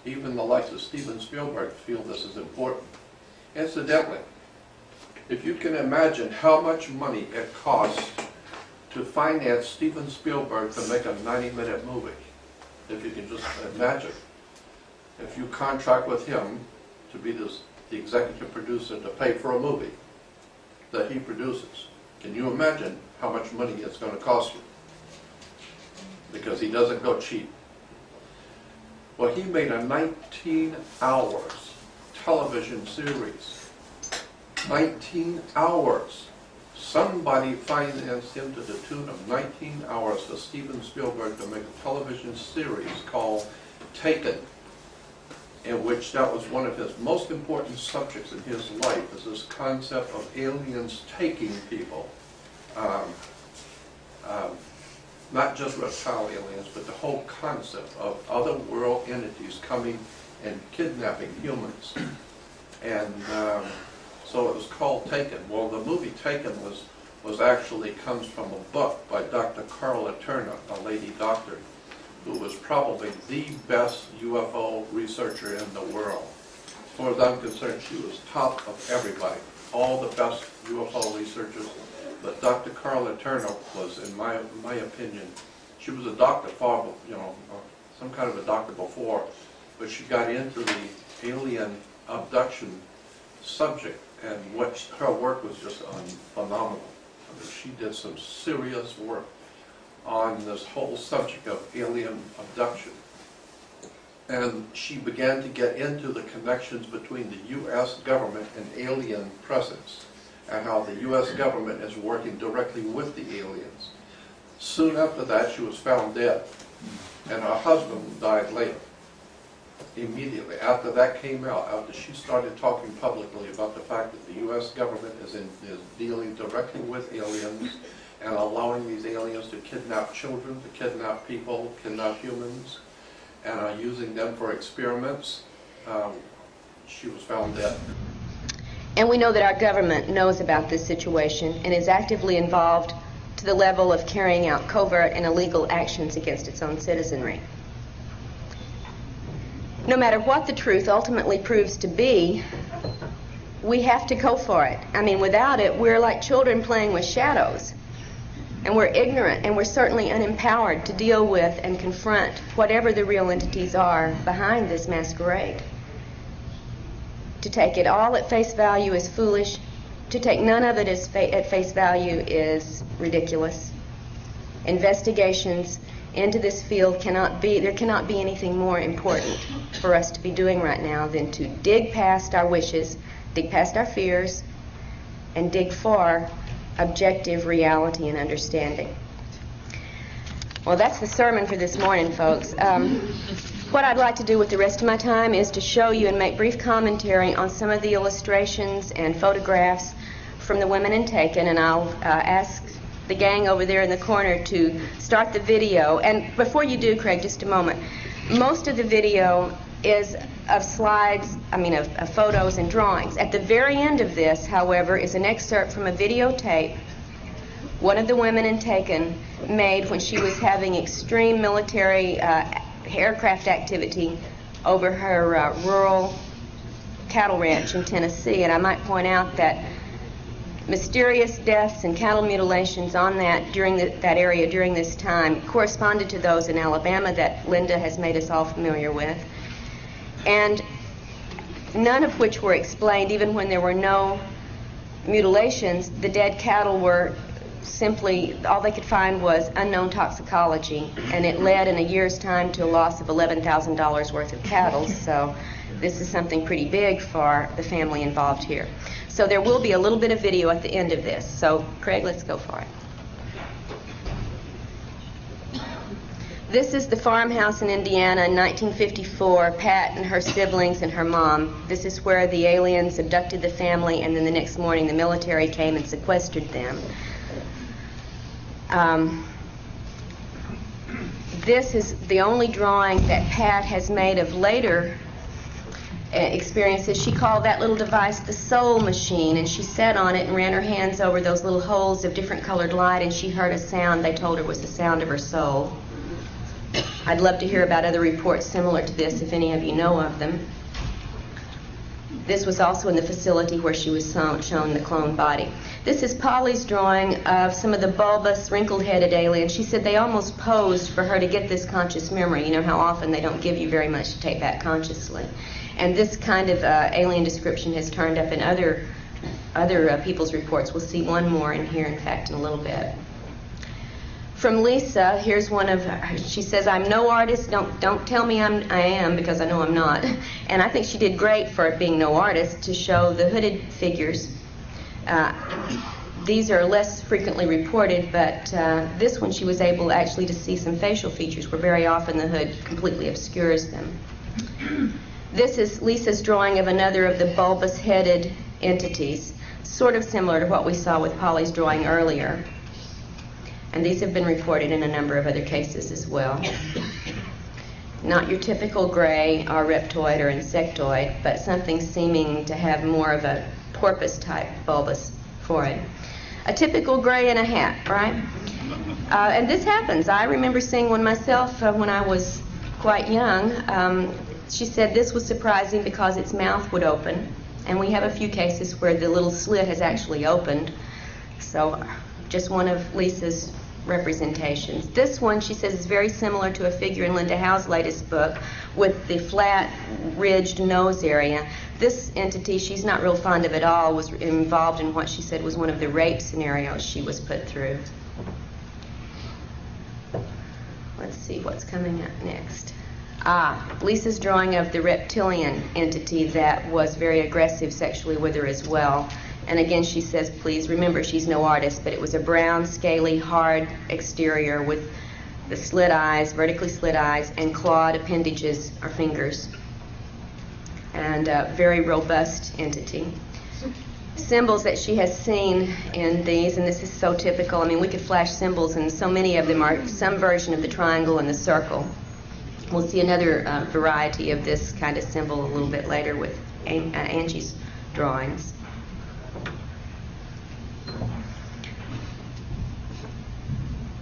even the likes of Steven Spielberg feel this is important. Incidentally, if you can imagine how much money it costs to finance Steven Spielberg to make a 90-minute movie, if you can just imagine, if you contract with him to be the executive producer to pay for a movie that he produces, can you imagine how much money it's going to cost you? Because he doesn't go cheap. Well, he made a 19 hours television series. 19 hours. Somebody financed him to the tune of 19 hours for Steven Spielberg to make a television series called Taken, in which that was one of his most important subjects in his life, is this concept of aliens taking people. Not just reptile aliens, but the whole concept of other world entities coming and kidnapping humans. And so it was called Taken. Well, the movie Taken was actually comes from a book by Dr. Karla, a lady doctor, who was probably the best UFO researcher in the world. As far as I'm concerned, she was top of everybody, all the best UFO researchers. But Dr. Karla was, in my opinion, she was a doctor, some kind of a doctor before, but she got into the alien abduction subject, and her work was just phenomenal. I mean, she did some serious work on this whole subject of alien abduction. And she began to get into the connections between the U.S. government and alien presence, and how the U.S. government is working directly with the aliens. Soon after that, she was found dead, and her husband died later. Immediately after that came out, after she started talking publicly about the fact that the U.S. government is dealing directly with aliens and allowing these aliens to kidnap children, to kidnap people, kidnap humans, and are using them for experiments, she was found dead. And we know that our government knows about this situation and is actively involved to the level of carrying out covert and illegal actions against its own citizenry. No matter what the truth ultimately proves to be, we have to go for it. I mean, without it, we're like children playing with shadows. And we're ignorant, and we're certainly unempowered to deal with and confront whatever the real entities are behind this masquerade. To take it all at face value is foolish. To take none of it at face value is ridiculous. Investigations into this field there cannot be anything more important for us to be doing right now than to dig past our wishes, dig past our fears, and dig for objective reality and understanding. Well, that's the sermon for this morning, folks. What I'd like to do with the rest of my time is to show you and make brief commentary on some of the illustrations and photographs from the women in Taken, and I'll ask the gang over there in the corner to start the video. And before you do, Craig, just a moment. Most of the video is of slides, of photos and drawings. At the very end of this, however, is an excerpt from a videotape one of the women in Taken made when she was having extreme military aircraft activity over her rural cattle ranch in Tennessee. And I might point out that mysterious deaths and cattle mutilations on that area during this time corresponded to those in Alabama that Linda has made us all familiar with, and none of which were explained. Even when there were no mutilations, the dead cattle were simply, all they could find was unknown toxicology, and it led in a year's time to a loss of $11,000 worth of cattle. So this is something pretty big for the family involved here. So there will be a little bit of video at the end of this. So Craig, let's go for it. This is the farmhouse in Indiana in 1954, Pat and her siblings and her mom. This is where the aliens abducted the family, and then the next morning the military came and sequestered them. This is the only drawing that Pat has made of later experiences. She called that little device the soul machine, and she sat on it and ran her hands over those little holes of different colored light, and she heard a sound they told her was the sound of her soul. I'd love to hear about other reports similar to this, if any of you know of them. This was also in the facility where she was shown the cloned body. This is Polly's drawing of some of the bulbous, wrinkled-headed aliens. She said they almost posed for her to get this conscious memory. You know how often they don't give you very much to take back consciously. And this kind of alien description has turned up in other people's reports. We'll see one more in here, in fact, in a little bit. From Lisa, here's one of her. She says, "I'm no artist. Don't tell me I am, because I know I'm not." And I think she did great for it being no artist to show the hooded figures. These are less frequently reported, but this one she was able actually to see some facial features where very often the hood completely obscures them. This is Lisa's drawing of another of the bulbous-headed entities, sort of similar to what we saw with Polly's drawing earlier. And these have been reported in a number of other cases as well. Not your typical gray or reptoid or insectoid, but something seeming to have more of a porpoise-type bulbous forehead. A typical gray in a hat, right? And this happens. I remember seeing one myself when I was quite young. She said this was surprising because its mouth would open, and we have a few cases where the little slit has actually opened. So just one of Lisa's representations. This one, she says, is very similar to a figure in Linda Howe's latest book with the flat, ridged nose area. This entity, she's not real fond of at all, was involved in what she said was one of the rape scenarios she was put through. Let's see what's coming up next. Lisa's drawing of the reptilian entity that was very aggressive sexually with her as well. And again, she says, please remember, she's no artist, but it was a brown, scaly, hard exterior with the slit eyes, vertically slit eyes, and clawed appendages or fingers. And a very robust entity. Symbols that she has seen in these, and this is so typical. I mean, we could flash symbols, and so many of them are some version of the triangle and the circle. We'll see another variety of this kind of symbol a little bit later with Angie's drawings.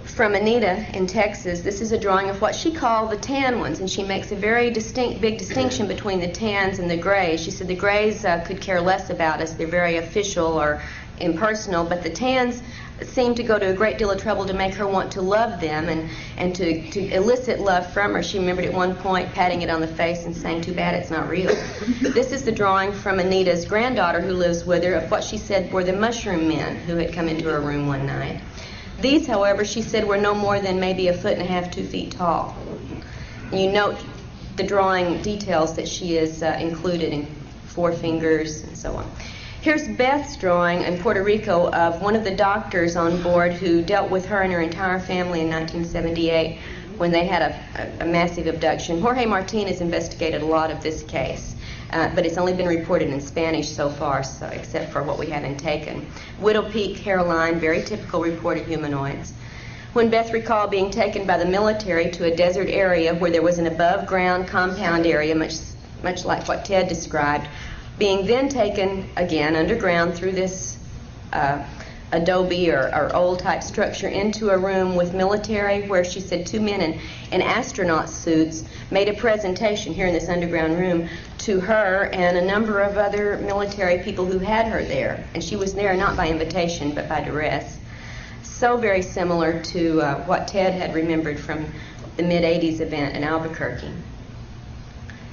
From Anita in Texas, this is a drawing of what she called the tan ones, and she makes a very big distinction between the tans and the grays. She said the grays could care less about us. They're very official or impersonal, but the tans seemed to go to a great deal of trouble to make her want to love them and to elicit love from her. She remembered at one point patting it on the face and saying, too bad it's not real. This is the drawing from Anita's granddaughter who lives with her of what she said were the mushroom men who had come into her room one night. These, however, she said were no more than maybe 1.5 feet, 2 feet tall. And you note the drawing details that she is included in 4 fingers and so on. Here's Beth's drawing in Puerto Rico of one of the doctors on board who dealt with her and her entire family in 1978 when they had a massive abduction. Jorge Martinez investigated a lot of this case. But it's only been reported in Spanish so far, so, except for what we haven't taken. Widow peak hairline, very typical reported humanoids. When Beth recalled being taken by the military to a desert area where there was an above-ground compound area, much like what Ted described, being then taken again underground through this adobe or old-type structure into a room with military where she said 2 men in astronaut suits made a presentation here in this underground room to her and a number of other military people who had her there. And she was there not by invitation but by duress. So very similar to what Ted had remembered from the mid-'80s event in Albuquerque.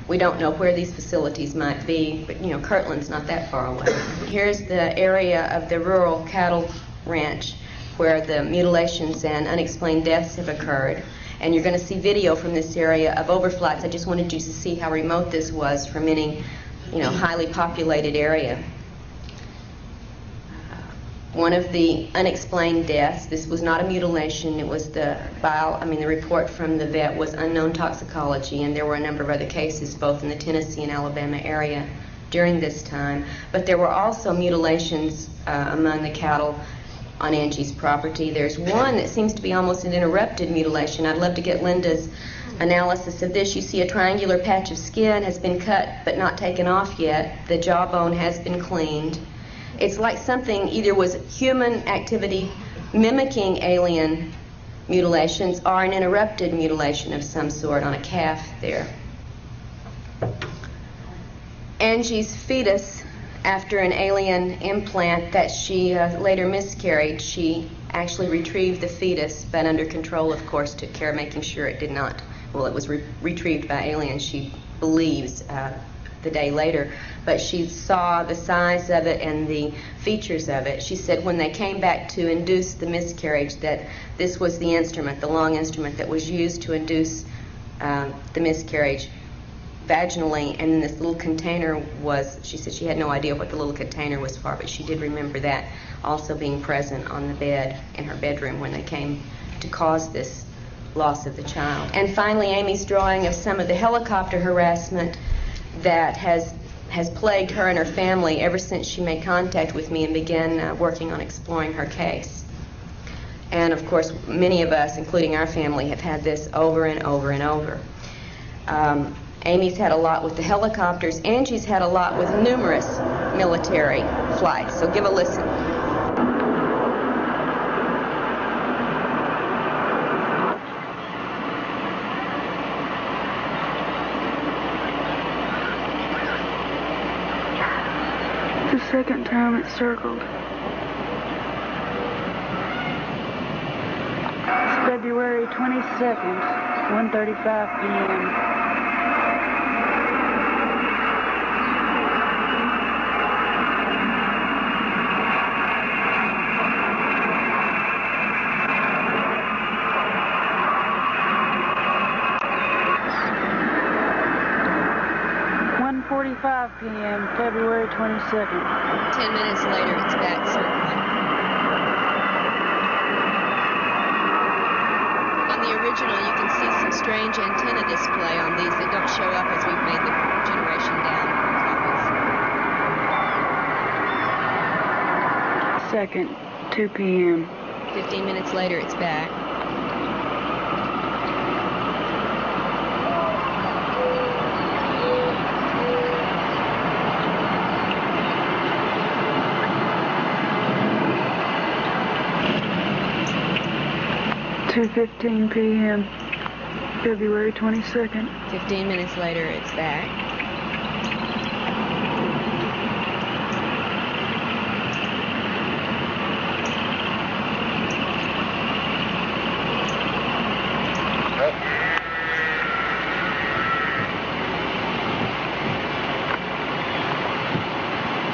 We don't know where these facilities might be, but you know, Kirtland's not that far away. Here's the area of the rural cattle ranch where the mutilations and unexplained deaths have occurred. And you're going to see video from this area of overflights. I just wanted you to see how remote this was from any, you know, highly populated area. One of the unexplained deaths, this was not a mutilation, it was the report from the vet was unknown toxicology, and there were a number of other cases both in the Tennessee and Alabama area during this time. But there were also mutilations among the cattle on Angie's property. There's one that seems to be almost an interrupted mutilation. I'd love to get Linda's analysis of this. You see a triangular patch of skin has been cut but not taken off yet. The jawbone has been cleaned. It's like something either was human activity mimicking alien mutilations or an interrupted mutilation of some sort on a calf there. Angie's fetus, after an alien implant that she later miscarried, she actually retrieved the fetus, but under control, of course, took care of making sure it did not, well, it was retrieved by aliens, she believes, the day later, but she saw the size of it and the features of it. She said when they came back to induce the miscarriage that this was the instrument, the long instrument that was used to induce the miscarriage vaginally, and this little container was, she said she had no idea what the little container was for, but she did remember that also being present on the bed in her bedroom when they came to cause this loss of the child. And finally, Amy's drawing of some of the helicopter harassment that has plagued her and her family ever since she made contact with me and began working on exploring her case. And of course, many of us, including our family, have had this over and over and over. Amy's had a lot with the helicopters. Angie's had a lot with numerous military flights. So give a listen. The second time it circled. It's February 22nd, 1:35 p.m. p.m., February 22nd. 10 minutes later, it's back circling. On the original, you can see some strange antenna display on these that don't show up as we've made the generation down copies. Second, 2 p.m. 15 minutes later, it's back. (2:15 p.m., February 22nd. 15 minutes later, it's back.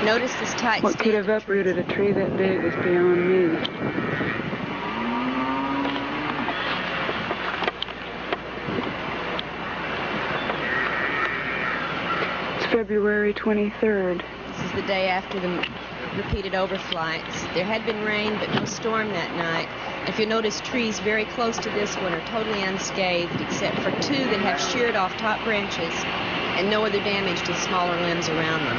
Notice this tight What could have uprooted a tree that big is beyond me. February 23rd. This is the day after the repeated overflights. There had been rain, but no storm that night. If you notice, trees very close to this one are totally unscathed, except for two that have sheared off top branches and no other damage to smaller limbs around them.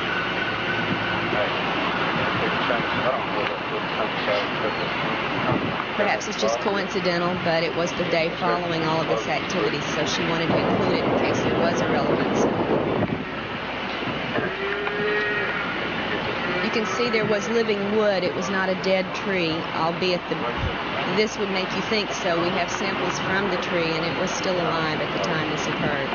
Perhaps it's just coincidental, but it was the day following all of this activity, so she wanted to include it in case there was a relevance. You can see there was living wood. It was not a dead tree, albeit this would make you think so. We have samples from the tree, and it was still alive at the time this occurred.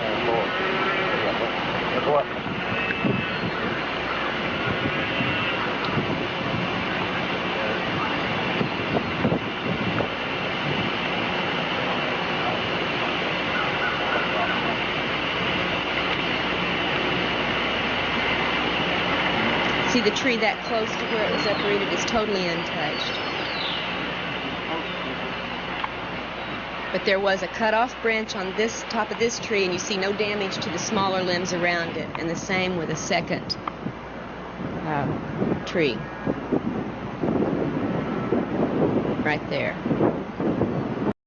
See, the tree that close to where it was uprooted is totally untouched. But there was a cut-off branch on this top of this tree, and you see no damage to the smaller limbs around it, and the same with a second tree right there.